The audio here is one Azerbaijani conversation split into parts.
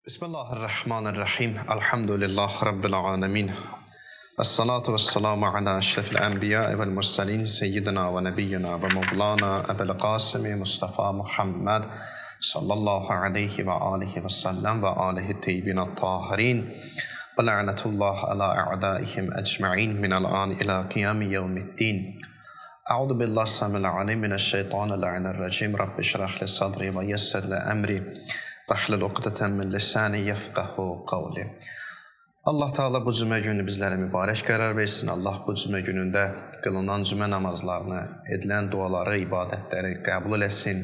Bismillahirrahmanirrahim. Elhamdülillah Rabbil alemin. Esselatu vesselamu ala eşrefil enbiya vel mursalin seyyidina ve nebiyyina ve mevlana Ebel Kasimi Mustafa Muhammed sallallahu aleyhi ve alihi ve sellem ve alihi teyyibin tahirin ve la'netullah ala a'daihim ecma'in minel an ila kıyami yevmiddin. Euzu billahi samil alim mineşşeytanirracim. Rabbi şrah li sadri ve yessir li emri. Vahlul uqdatan min lisani yefqahu qawli. Allah Teala bu cümə günü bizlərə mübarək qərar versin. Allah bu cümə günündə qılınan cümə namazlarını, edilən duaları, ibadətləri qəbul eləsin.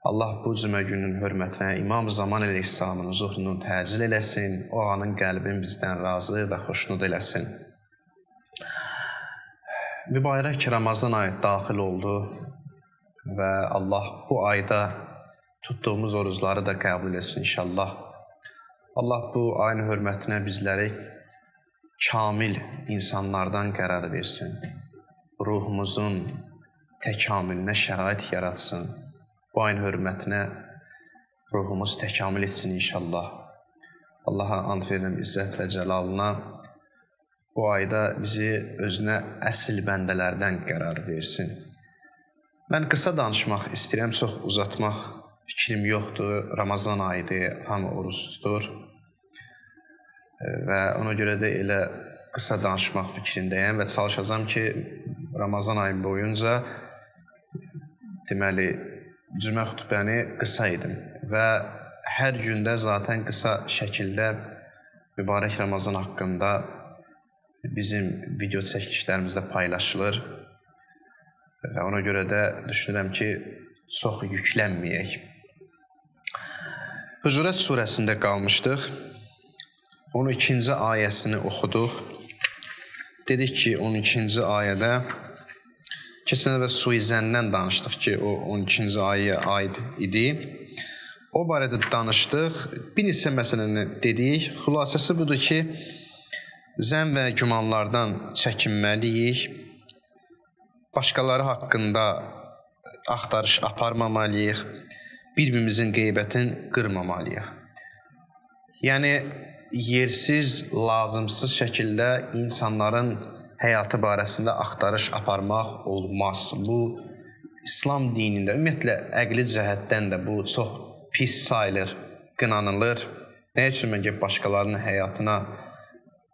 Allah bu cümə günün hörmətinə İmam Zaman əleyhissalamın zuhrunu təcil eləsin. O anın qəlbin bizdən razı və xoşnud eləsin. Mübarək Ramazan ayı daxil oldu və Allah bu ayda tuttuğumuz orucları da qəbul etsin inşallah. Allah bu ayın hörmətinə bizləri kamil insanlardan qərar versin. Ruhumuzun təkamülünə şərait yaratsın. Bu ayın hörmətinə ruhumuz təkamül etsin inşallah. Allaha and verirəm izzət və cəlalına. Bu ayda bizi özünə əsl bəndələrdən qərar versin. Mən qısa danışmaq istəyirəm, çox uzatmaq fikrim yoxdur. Ramazan ayıdır, hamı oruç tutur və ona görə də elə qısa danışmaq fikrindəyəm və çalışacağam ki, Ramazan ayı boyunca deməli, cümə xütbəni qısa edim və hər gündə zaten qısa şəkildə mübarək Ramazan haqqında bizim video çəkilişlərimizdə paylaşılır və ona görə də düşünürəm ki, çox yüklənməyək. Hucurat surəsində qalmışdıq. 12-ci ayəsini oxuduq. Dedik ki, 12-ci ayədə keçən dəfə suizəndən danışdıq ki, o 12-ci ayəyə aid idi. O barədə danışdıq. Bir neçə məsələni dedik. Xülasəsi budur ki, zənn və gümanlardan çəkinməliyik. Başqaları haqqında axtarış aparmamalıyıq. Bir-birimizin qeybətini qırmamalıyıq. Yəni, yersiz, lazımsız şəkildə insanların həyatı barəsində axtarış aparmaq olmaz. Bu, İslam dinində, ümumiyyətlə, əqli cəhətdən də bu çox pis sayılır, qınanılır. Nə üçün mən ki, başqalarının həyatına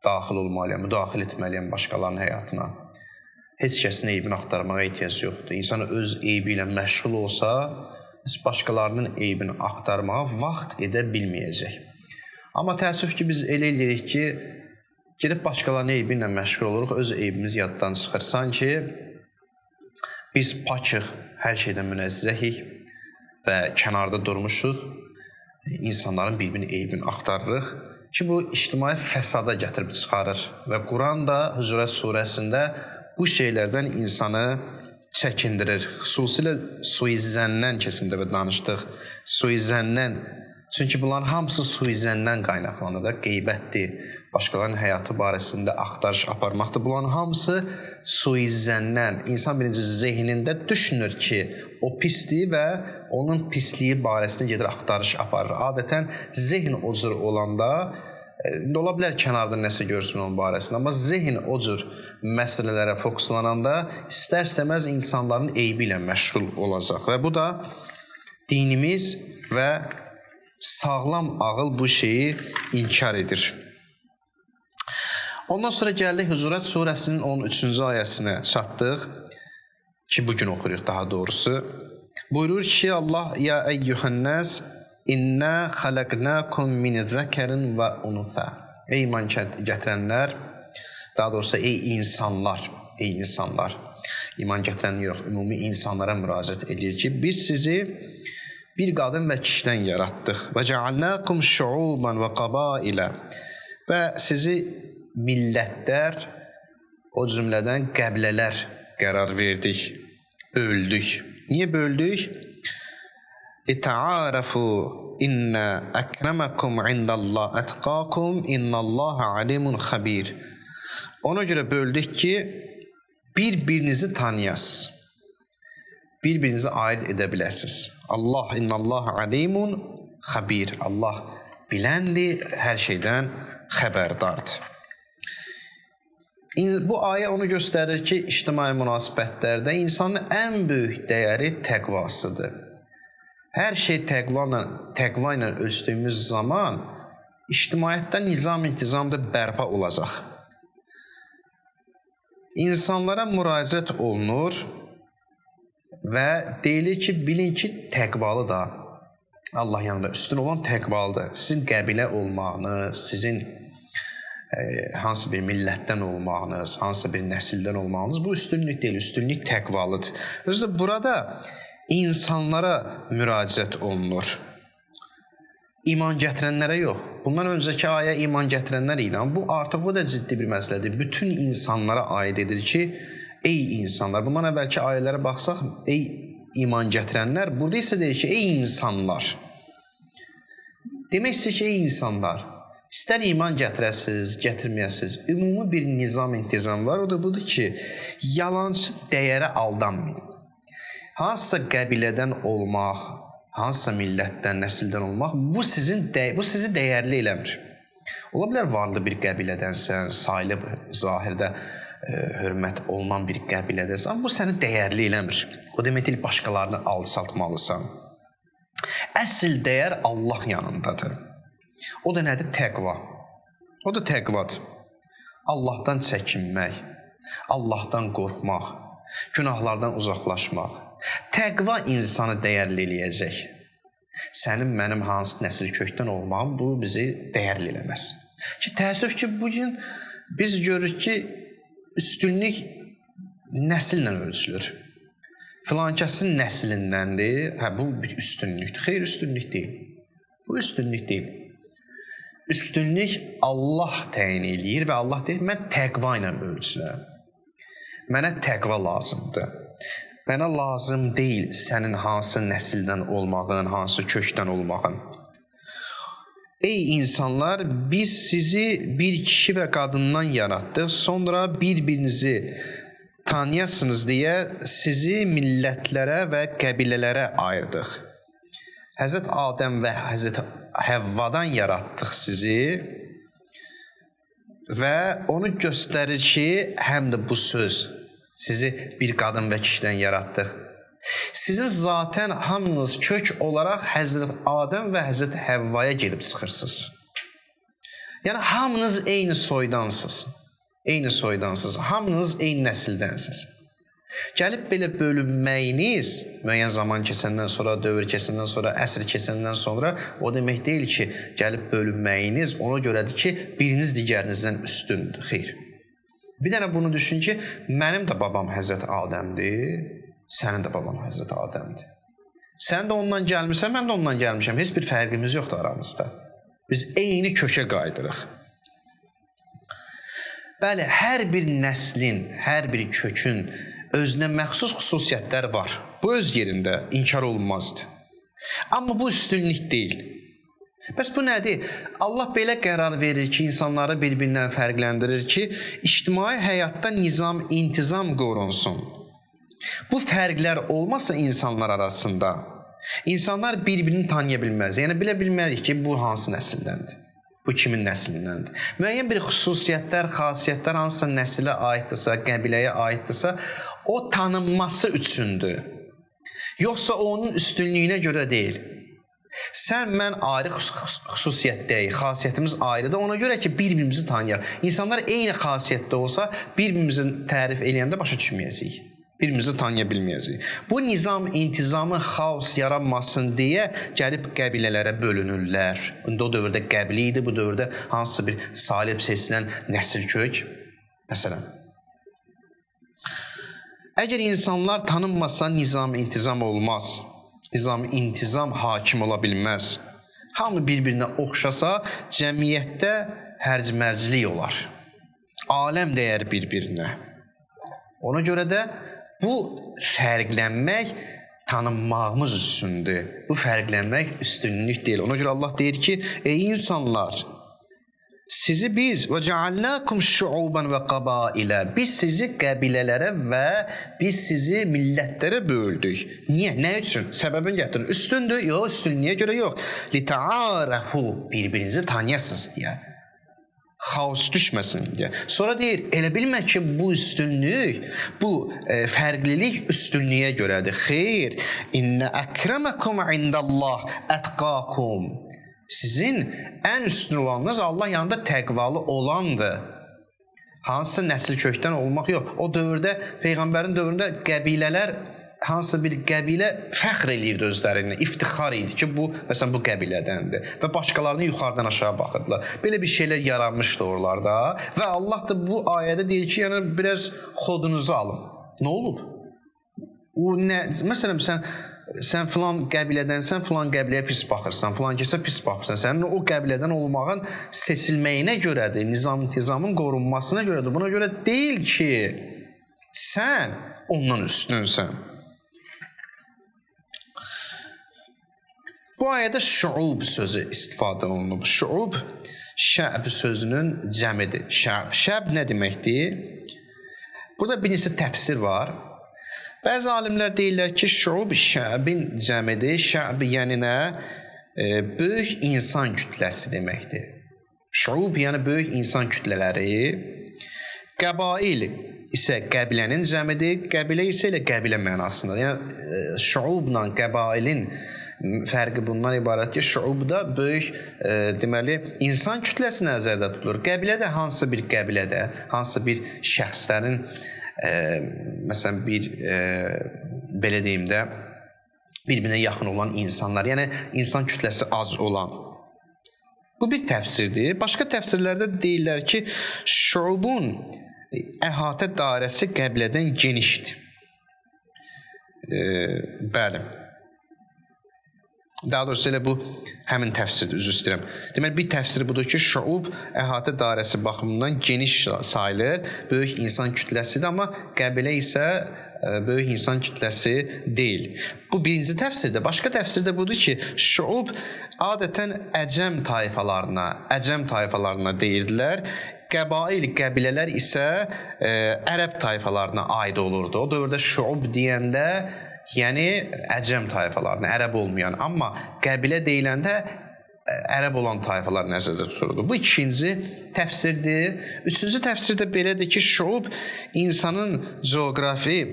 daxil olmalıyam, müdaxil etməliyəm başqalarının həyatına? Heç kəsin eybini axtarmağa ehtiyac yoxdur. İnsan öz eybi ilə məşğul olsa, başqalarının eybini axtarmağa vaxt edə bilməyəcək. Amma təəssüf ki, biz elə eləyirik ki, gedib başqalarının eybi ilə məşğul oluruq, öz eybimiz yaddan çıxır. Sanki biz pakıq, hər şeydən münezzəhik və kənarda durmuşuq, insanların bir-birinin eybini axtarırıq ki, bu ictimai fəsada gətirib çıxarır. Və Quran da Hucurat surəsində bu şeylərdən insanı çəkindirir. Xüsusilə suizəndən keçən dəfə danışdıq. Suizəndən. Çünki bunların hamısı suizəndən qaynaqlanır da, qeybətdir. Başqalarının həyatı barəsində axtarış aparmaqdır. Bunların hamısı suizəndən. İnsan birinci zehnində düşünür ki, o pisdir və onun pisliyi barəsində gedir axtarış aparır. Adətən zehn o cür olanda ola bilər kənarda nəsə görsün onun barəsində, amma zehn o cür məsələlərə fokuslananda istər-istəməz insanların eybi ilə məşğul olacaq və bu da dinimiz və sağlam ağıl bu şeyi inkar edir. Ondan sonra gəldik Hucurat surəsinin 13-cü ayəsinə çatdıq ki, bugün oxuyuruq daha doğrusu. Buyurur ki, Allah, ya eyyuhənnəs İnna xalaqnakum min zəkerin və unsa. Ey iman gətirənlər, daha doğrusu ey insanlar, iman gətirən yox, ümumi insanlara müraciət edir ki, biz sizi bir qadın və kişidən yaratdıq. Və cəalnakum şuuban və qabailə. Və sizi millətlər, o cümlədən qəbilələr qərar verdik, böldük. Niyə böldük? İta'arafu inna akramakum indallah atqakum innallaha alimun xabir. Ona görə böldük ki, bir-birinizi tanıyasınız. Bir-birinizi ayırt edə biləsiniz. Allah innallaha alimun xabir. Allah biləndir, hər şeydən xəbərdardır. Bu ayə onu göstərir ki, ictimai münasibətlərdə insanın ən böyük dəyəri təqvasıdır. Hər şey təqva ilə ölçdüyümüz zaman ictimaiyyətdə nizam-intizam da bərpa olacaq. İnsanlara müraciət olunur və deyilir ki, bilin ki, təqvalı da Allah yanında üstün olan təqvalıdır. Sizin qəbilə olmağınız, sizin hansı bir millətdən olmağınız, hansı bir nəsildən olmağınız bu üstünlük deyil, üstünlük təqvalıdır. Özü də burada insanlara müraciət olunur. İman gətirənlərə yox. Bundan öncəki ayə iman gətirənlər ilə bu artıq o da ciddi bir məsələdir. Bütün insanlara aid edir ki, ey insanlar. Bundan əvvəlki ayələrə baxsaq, ey iman gətirənlər, burada isə deyir ki, ey insanlar. Demək istəyir ki, ey insanlar. İstər iman gətirəsiniz, gətirməyəsiniz, ümumi bir nizam-intizam var. O da budur ki, yalançı dəyərə aldanmayın. Hansısa qəbilədən olmaq, hansısa millətdən, nəsildən olmaq, bu sizi dəyərli eləmir. Ola bilər varlı bir qəbilədənsən, sayılıb zahirdə hörmət olunan bir qəbilədənsən, bu səni dəyərli eləmir. O demək deyil, başqalarını alçaltmalısan. Əsl dəyər Allah yanındadır. O da nədir? Təqva. O da təqvadır. Allahdan çəkinmək, Allahdan qorxmaq, günahlardan uzaqlaşmaq. Təqva insanı dəyərli eləyəcək. Sənin, mənim hansı nəsil kökdən olmağım bu bizi dəyərli eləməz. Ki, təəssüf ki, bugün biz görürük ki, üstünlük nəsillə ölçülür. Filankəsin nəslindəndir, bu bir üstünlükdür. Xeyr, üstünlük deyil. Bu üstünlük deyil. Üstünlük Allah təyin eləyir və Allah deyir, mən təqva ilə ölçüləm. Mənə təqva lazımdır. Mənə lazım deyil sənin hansı nəsildən olmağın, hansı kökdən olmağın. Ey insanlar, biz sizi bir kişi və qadından yaratdıq, sonra bir-birinizi tanıyasınız deyə sizi millətlərə və qəbilələrə ayırdıq. Həzrət Adəm və Həzrət Həvvadan yaratdıq sizi və onu göstərir ki, həm də bu söz sizi bir qadın və kişidən yaratdıq. Sizin zaten hamınız kök olaraq Həzrət Adəm və Həzrət Həvvaya gedib çıxırsınız. Yəni hamınız eyni soydansınız. Eyni soydansınız. Hamınız eyni nəsildənsiniz. Gəlib belə bölünməyiniz müəyyən zaman keçəndən sonra, dövr keçəndən sonra, əsr keçəndən sonra o demək deyil ki, gəlib bölünməyiniz ona görədir ki, biriniz digərinizdən üstündür. Xeyr. Bir dənə bunu düşün ki, mənim də babam Həzrət Adəmdir, sənin də baban Həzrət Adəmdir. Sən də ondan gəlmirsən, mən də ondan gəlmişəm. Heç bir fərqimiz yoxdur aramızda. Biz eyni kökə qaydırıq. Bəli, hər bir nəslin, hər bir kökün özünə məxsus xüsusiyyətlər var. Bu öz yerində inkar olunmazdır. Amma bu üstünlük deyil. Bəs bu nədir? Allah belə qərar verir ki, insanları bir-birindən fərqləndirir ki, ictimai həyatda nizam, intizam qorunsun. Bu fərqlər olmasa insanlar arasında, insanlar bir-birini tanıya bilməz. Yəni, bilə bilmərik ki, bu hansı nəsildəndir, bu kimin nəslindəndir. Müəyyən bir xüsusiyyətlər, xasiyyətlər hansısa nəsilə aiddirsə, qəbiləyə aiddirsə, o tanınması üçündür. Yoxsa onun üstünlüyünə görə deyil. Sən, mən ayrı xüsusiyyətdəyik, xasiyyətimiz ayrıdır. Ona görə ki, bir-birimizi tanıyaq. İnsanlar eyni xasiyyətdə olsa, bir-birimizi tərif eləyəndə başa düşməyəcəyik. Bir-birimizi tanıya bilməyəcəyik. Bu nizam, intizamı, xaos yaranmasın deyə gəlib qəbilələrə bölünürlər. O dövrdə qəbili idi, bu dövrdə hansısa bir salib seçilən nəsil kök. Məsələn. Əgər insanlar tanınmasa nizam, intizam olmaz. Nizam, intizam hakim ola bilməz. Hamı bir-birinə oxşasa, cəmiyyətdə hərc-mərclik olar. Aləm dəyər bir-birinə. Ona görə də bu fərqlənmək tanınmağımız üçündür. Bu fərqlənmək üstünlük deyil. Ona görə Allah deyir ki, ey insanlar, Sizi biz və cealnakum şuuban və qabailə, biz sizi qəbilələrə və biz sizi millətlərə böldük. Niyə? Nə üçün? Səbəbini gətirir. Üstündür? Yox, üstünlüyə görə yox. Lita'arafu, bir-birinizi tanıyasınız deyə. Xaos düşməsin deyə. Sonra deyir, elə bilmə ki, bu üstünlük, bu fərqlilik üstünlüyə görədir. Xeyr, innə əkrəməkum indəllah ətqakum. Sizin ən üstün olanınız Allah yanında təqvalı olandır. Hansısa nəsil kökdən olmaq yox. O dövrdə, Peyğəmbərin dövründə qəbilələr, hansısa bir qəbilə fəxr eləyirdi özlərinə, iftixar idi ki, bu, məsələn, bu qəbilədəndir. Və başqalarını yuxarıdan aşağı baxırdılar. Belə bir şeylər yaranmışdı oralarda. Və Allah da bu ayədə deyir ki, yəni, biraz xodunuzu alın. Nə olub? Məsələn, sən filan qəbilədənsən, filan qəbiləyə pis baxırsan, filan kəsə pis baxırsan. Sənin o qəbilədən olmağın seçilməyinə görədir, nizam-intizamın qorunmasına görədir. Buna görə deyil ki, sən ondan üstünsən. Bu ayədə şuub sözü istifadə olunub. Şuub, şəb sözünün cəmidir. Şəb nə deməkdir? Burada bir neçə təfsir var. Bəzi alimlər deyirlər ki, şuub şəbin cəmidir. Şəb yəni nə? Böyük insan kütləsi deməkdir. Şuub yəni böyük insan kütlələri. Qəbail isə qəbilənin cəmidir. Qəbilə isə elə qəbilə mənasındadır. Yəni şuubla qəbailin fərqi bundan ibarət ki, şuubda böyük deməli insan kütləsi nəzərdə tutulur. Qəbilə də hansısa bir qəbilədə, hansısa bir şəxslərin məsələn bir belə deyim də bir-birinə yaxın olan insanlar, yəni insan kütləsi az olan. Bu bir təfsirdir. Başqa təfsirlərdə deyirlər ki, şuubun əhatə dairəsi qəbilədən genişdir. Bəli. Daha doğrusu elə bu həmin təfsirdir, üzr istəyirəm. Deməli, bir təfsir budur ki, şuub əhatə dairəsi baxımından geniş sayılır, böyük insan kütləsidir, amma qəbilə isə böyük insan kütləsi deyil. Bu birinci təfsirdir. Başqa təfsir də budur ki, şuub adətən əcəm tayfalarına deyirdilər. Qəbail, qəbilələr isə ərəb tayfalarına aid olurdu. O dövrdə şuub deyəndə yəni əcəm tayfalarına, ərəb olmayan, amma qəbilə deyiləndə ərəb olan tayfalar nəzərdə tutulurdu. Bu ikinci təfsirdir. Üçüncü təfsir də belədir ki, şuub insanın coğrafi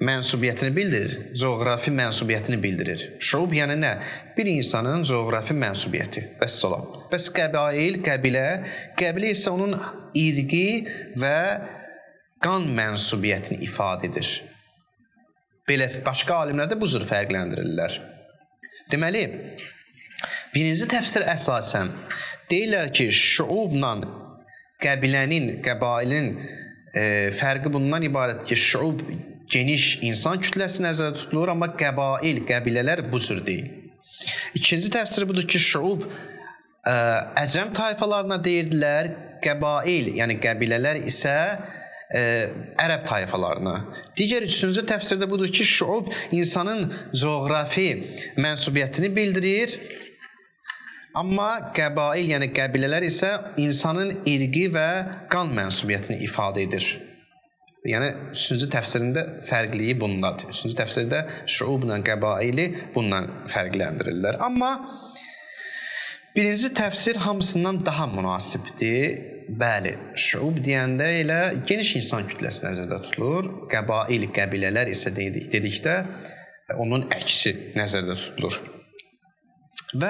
mənsubiyyətini bildirir. Coğrafi mənsubiyyətini bildirir. Şuub yəni nə? Bir insanın coğrafi mənsubiyyəti. Vəssalam. Bəs qəbail, qəbilə isə onun irqi və qan mənsubiyyətini ifadə edir. Belə başqa alimlər də bu cür fərqləndirirlər. Deməli, birinci təfsir əsasən deyirlər ki, şuubla qəbilənin, qəbailin fərqi bundan ibarət ki, şuub geniş insan kütləsi nəzərdə tutulur, amma qəbail, qəbilələr bu cür deyil. İkinci təfsir budur ki, şuub əcəm tayfalarına deyirdilər, qəbail, yəni qəbilələr isə ərəb tayfalarına. Digər üçüncü təfsirdə budur ki, şuub insanın coğrafi mənsubiyyətini bildirir, amma qəbail, yəni qəbilələr isə insanın irqi və qan mənsubiyyətini ifadə edir. Yəni, üçüncü təfsirində fərqliyi bundadır. Üçüncü təfsirdə şuubla qəbaili bundan fərqləndirirlər. Amma birinci təfsir hamısından daha münasibdir. Bəli, şuub deyəndə elə geniş insan kütləsi nəzərdə tutulur. Qəbail, qəbilələr isə dedikdə onun əksi nəzərdə tutulur. Və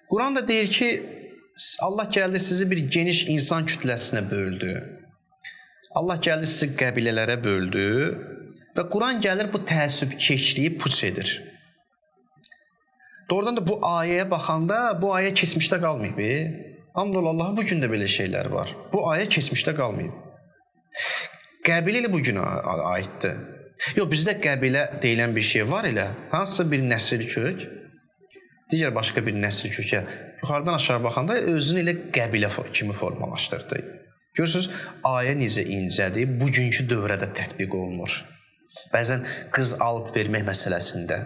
Quran da deyir ki, Allah gəldi sizi bir geniş insan kütləsinə böldü. Allah gəldi sizi qəbilələrə böldü və Quran gəlir bu təəssübkeşliyi puç edir. Doğrudan da bu ayəyə baxanda, bu ayə keçmişdə qalmayıb. Hamdülillah, bugün də belə şeylər var. Bu ayə keçmişdə qalmayıb. Qəbilə ilə bugünə aiddir. Yox, bizdə qəbilə deyilən bir şey var elə. Hansısa bir nəsil kök, digər başqa bir nəsil kökə yuxarıdan aşağı baxanda özünü elə qəbilə kimi formalaşdırdı. Görürsünüz, ayə necə incədir, bugünkü dövrədə tətbiq olunur. Bəzən qız alıb vermək məsələsində.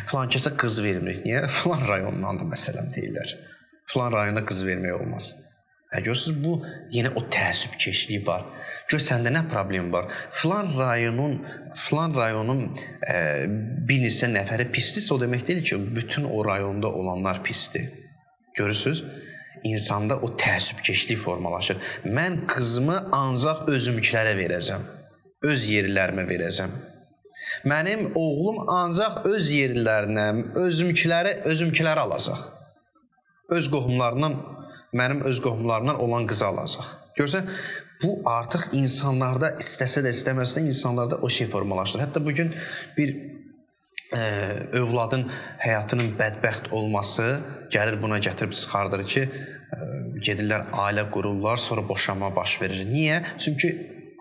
Filan kəsə qız vermirik. Niyə? Filan rayondandır məsələn deyirlər. Filan rayona qız vermək olmaz. Görürsünüz, bu yenə o təəssübkeşlik var. Gör, səndə nə problem var? Filan rayonun bir neçə nəfəri pisdirsə, o demək deyil ki, bütün o rayonda olanlar pisdir. Görürsünüz, insanda o təəssübkeşlik formalaşır. Mən qızımı ancaq özümkilərə verəcəm, öz yerlərimə verəcəm. Mənim oğlum ancaq öz yerlərinə, özümkiləri alacaq. Öz qohumlarından, mənim öz qohumlarından olan qızı alacaq. Görürsən, bu artıq insanlarda, istəsə də istəməsə də insanlarda o şey formalaşır. Hətta bugün bir övladın həyatının bədbəxt olması gəlir buna gətirib çıxardır ki, gedirlər ailə qururlar, sonra boşanma baş verir. Niyə? Çünki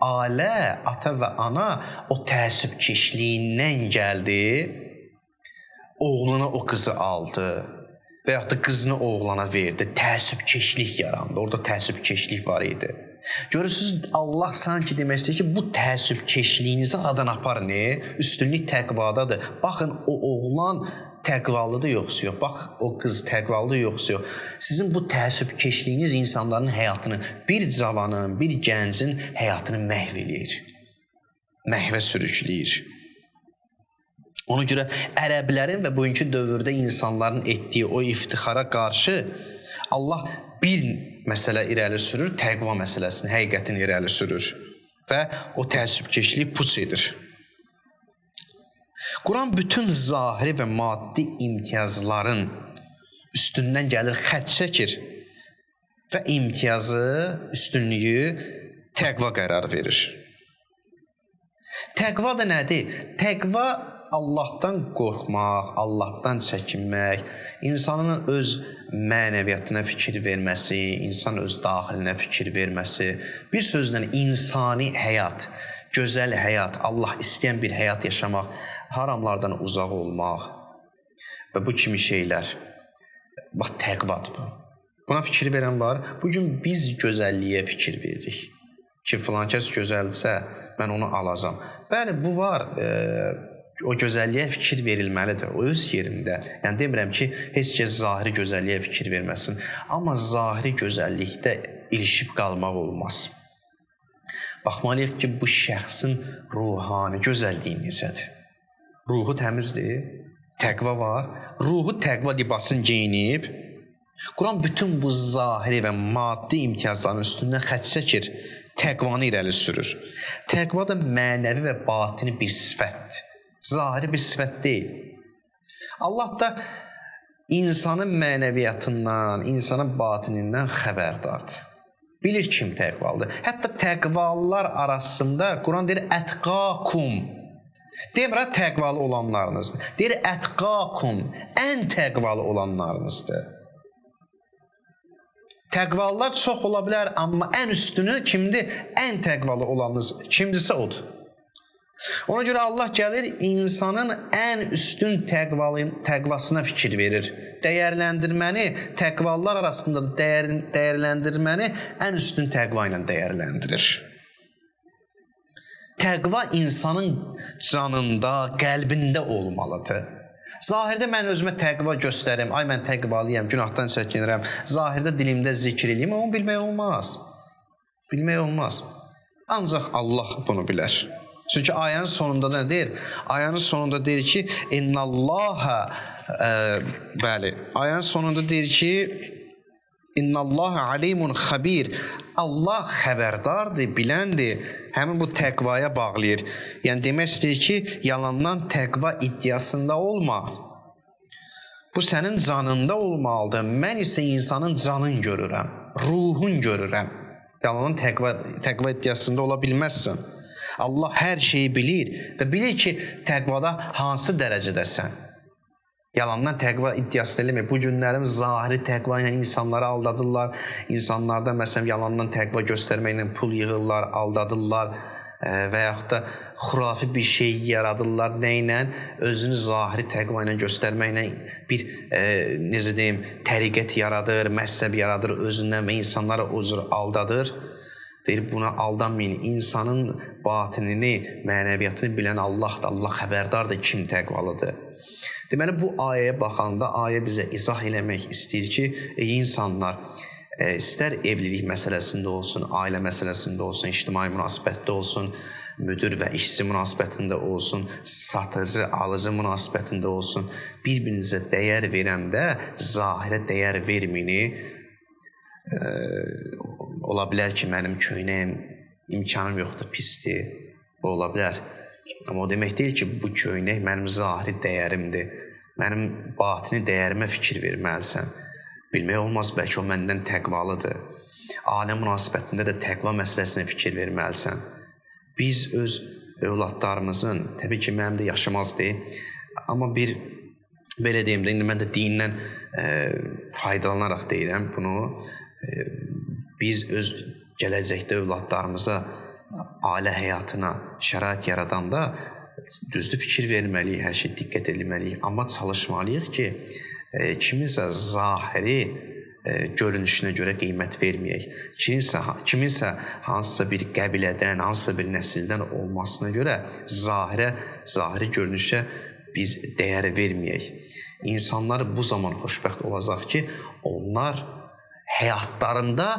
ailə, ata və ana o təəssübkeşliyindən gəldi, oğluna o qızı aldı və yaxud da qızını oğlana verdi. Təəssübkeşlik yarandı, orada təəssübkeşlik var idi. Görürsünüz, Allah sanki demək istəyir ki, bu təəssübkeşliyinizi aradan aparın, üstünlük təqvadadır. Baxın, o oğlan təqvalıdır yoxsa yox, bax, o qız təqvalıdır yoxsa yox. Sizin bu təəssübkeşliyiniz insanların həyatını, bir cavanın, bir gəncin həyatını məhv eləyir, məhvə sürükləyir. Ona görə ərəblərin və bugünkü dövrdə insanların etdiyi o iftixara qarşı Allah bir məsələ irəli sürür, təqva məsələsini, həqiqətini irəli sürür və o təəssübkeşlik puç edir. Quran bütün zahiri və maddi imtiyazların üstündən gəlir, xətt çəkir və imtiyazı, üstünlüyü təqva qərar verir. Təqva da nədir? Təqva Allahdan qorxmaq, Allahdan çəkinmək, insanın öz mənəviyyatına fikir verməsi, insan öz daxilinə fikir verməsi, bir sözlə insani həyat, gözəl həyat, Allah istəyən bir həyat yaşamaq, haramlardan uzaq olmaq və bu kimi şeylər. Bax, təqvadır bu. Buna fikir verən var. Bugün biz gözəlliyə fikir veririk ki, filan kəs gözəldirsə, mən onu alacam. Bəli, bu var. O gözəlliyə fikir verilməlidir, o öz yerində. Yəni demirəm ki, heç kəs zahiri gözəlliyə fikir verməsin. Amma zahiri gözəllikdə ilişib qalmaq olmaz. Baxmalıyıq ki, bu şəxsin ruhani gözəlliyi necədir? Ruhu təmizdir, təqva var, ruhu təqva libasını geyinib. Quran bütün bu zahiri və maddi imtiyazların üstündən xətt çəkir, təqvanı irəli sürür. Təqva da mənəvi və batini bir sifətdir. Zahiri bir sifət deyil. Allah da insanın mənəviyyatından, insanın batinindən xəbərdardır. Bilir kim təqvalıdır. Hətta təqvalılar arasında Quran deyir, ətqakum. Demirə təqvalı olanlarınızdır. Deyir, ətqakum, ən təqvalı olanlarınızdır. Təqvalılar çox ola bilər, amma ən üstünü kimdir? Ən təqvalı olanınız kimdirsə odur. Ona görə Allah gəlir, insanın ən üstün təqvasına fikir verir. Dəyərləndirməni, təqvalılar arasında dəyərləndirməni ən üstün təqva ilə dəyərləndirir. Təqva insanın canında, qəlbində olmalıdır. Zahirdə mən özümə təqva göstərim, ay mən təqvalıyam, günahdan çəkinirəm, zahirdə dilimdə zikr edeyim, onu bilmək olmaz. Bilmək olmaz. Ancaq Allah bunu bilər. Çünki ayənin sonunda nə deyir? Ayənin sonunda deyir ki, İnnallaha, bəli, ayənin sonunda deyir ki, İnnallaha alimun xabir. Allah xəbərdardır, biləndir, həmin bu təqvaya bağlayır. Yəni demək istəyir ki, yalandan təqva iddiasında olma. Bu sənin canında olmalıdır. Mən isə insanın canını görürəm, ruhun görürəm. Yalandan təqva iddiasında ola bilməzsən. Allah hər şeyi bilir və bilir ki, təqvada hansı dərəcədəsən. Yalandan təqva iddiasını eləmək. Bu günlərin zahiri təqva ilə insanları aldadırlar. İnsanlarda məsələn yalandan təqva göstərməklə pul yığırlar, aldadırlar və yaxud da xurafi bir şey yaradırlar. Nə ilə? Özünü zahiri təqva ilə göstərməklə bir, necə deyim, təriqət yaradır, məzhəb yaradır özündən və insanları o cür aldadır. Deyir, buna aldanmayın. İnsanın batinini, mənəviyyatını bilən Allahdır. Allah xəbərdardır kim təqvalıdır. Deməli, bu ayəyə baxanda ayə bizə izah eləmək istəyir ki, insanlar, İstər evlilik məsələsində olsun, ailə məsələsində olsun, ictimai münasibətdə olsun, müdir və işçi münasibətində olsun, satıcı, alıcı münasibətində olsun, bir-birinizə dəyər verəndə zahirə dəyər verməyini, ola bilər ki, mənim köynəyim imkanım yoxdur, pisdir, bu ola bilər. Amma o demək deyil ki, bu köynək mənim zahiri dəyərimdir, mənim batini dəyərimə fikir verməlisən. Bilmək olmaz, bəlkə o məndən təqvalıdır. Ailə münasibətində də təqva məsələsinə fikir verməlisən. Biz öz övladlarımızın, təbii ki, mənim də yaşım azdır, amma belə deyim də, indi mən də dindən faydalanaraq deyirəm bunu, biz öz gələcəkdə övladlarımıza, ailə həyatına şərait yaradanda düzdür fikir verməliyik, hər şey diqqət etməliyik, amma çalışmalıyıq ki, kiminsə zahiri görünüşünə görə qiymət verməyək. Kiminsə hansısa bir qəbilədən, hansısa bir nəsildən olmasına görə zahiri görünüşə biz dəyər verməyək. İnsanlar bu zaman xoşbəxt olacaq ki, onlar həyatlarında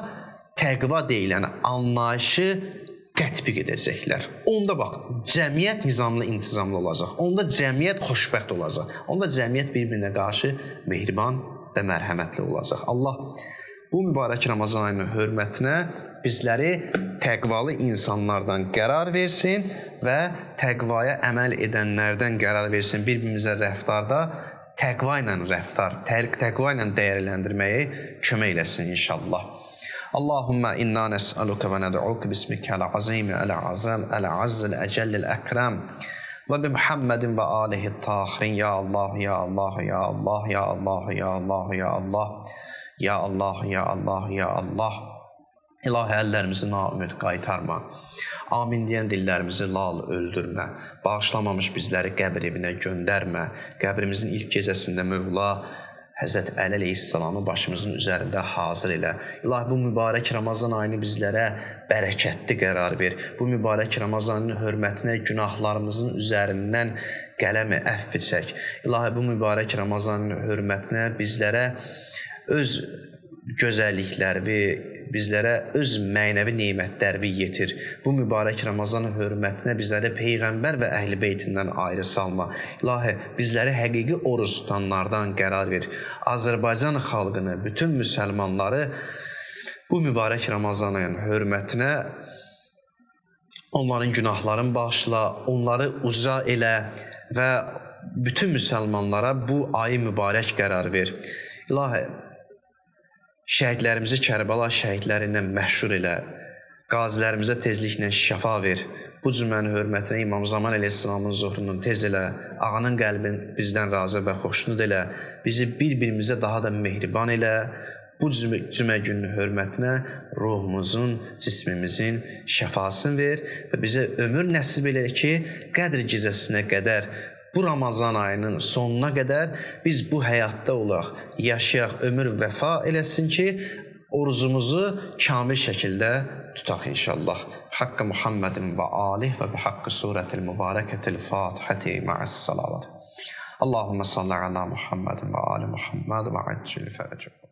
təqva deyilən anlayışı tətbiq edəcəklər. Onda bax, cəmiyyət nizamlı, intizamlı olacaq. Onda cəmiyyət xoşbəxt olacaq. Onda cəmiyyət bir-birinə qarşı mehriban və mərhəmətli olacaq. Allah bu mübarək Ramazan ayının hörmətinə bizləri təqvalı insanlardan qərar versin və təqvaya əməl edənlərdən qərar versin. Bir-birimizə rəftarda təqva ilə rəftar, təqva ilə dəyərləndirməyi kömək eləsin inşallah. Allahümmə inna nəs'aluka və nəd'uka bismikəl azim, əl-azam, əl-azzil, əcəllil əkrəm və bi Muhammedin və alihi tahirin. Ya Allah, ya Allah, ya Allah, ya Allah, ya Allah, ya Allah, ya Allah, ya Allah, ya Allah. İlahi, əllərimizi naümid qaytarma. Amin deyən dillərimizi lal öldürmə. Bağışlamamış bizləri qəbir evinə göndərmə. Qəbrimizin ilk gecəsində Mövla Həzrət Əli əleyhissalamı başımızın üzərində hazır elə. İlahi, bu mübarək Ramazan ayını bizlərə bərəkətli qərar ver. Bu mübarək Ramazanın hörmətinə günahlarımızın üzərindən qələmi əfv çək. İlahi, bu mübarək Ramazanın hörmətinə bizlərə öz gözəllikləri, bizlərə öz mənəvi nemətləri yetir. Bu mübarək Ramazan hörmətinə bizləri Peyğəmbər və Əhl-i Beytindən ayrı salma. İlahi, bizləri həqiqi oruç tutanlardan qərar ver. Azərbaycan xalqını, bütün müsəlmanları bu mübarək Ramazanın hörmətinə onların günahlarını bağışla, onları uca elə və bütün müsəlmanlara bu ayı mübarək qərar ver. İlahi, şəhidlərimizi Kərbəla şəhidlərindən məşhur elə, qazilərimizə tezliklə şəfa ver. Bu cümənin hörmətinə İmam Zaman əleyhissalamın zuhrundan tez elə, ağanın qəlbin bizdən razı və xoşnud elə, bizi bir-birimizə daha da mehriban elə. Bu cümə gününün hörmətinə ruhumuzun, cismimizin şəfasını ver və bizə ömür nəsib elə ki, Qədr gecəsinə qədər, bu Ramazan ayının sonuna qədər biz bu həyatda olaq, yaşayaq, ömür vəfa eləsin ki, orucumuzu kamil şəkildə tutaq inşallah. Haqqı Muhammedin və alih və bi haqqı surətil mübarəkətil fatihəti ma'as salavat. Allahümme salli ala Muhammedin və ali Muhammed və accil fərəcəhu.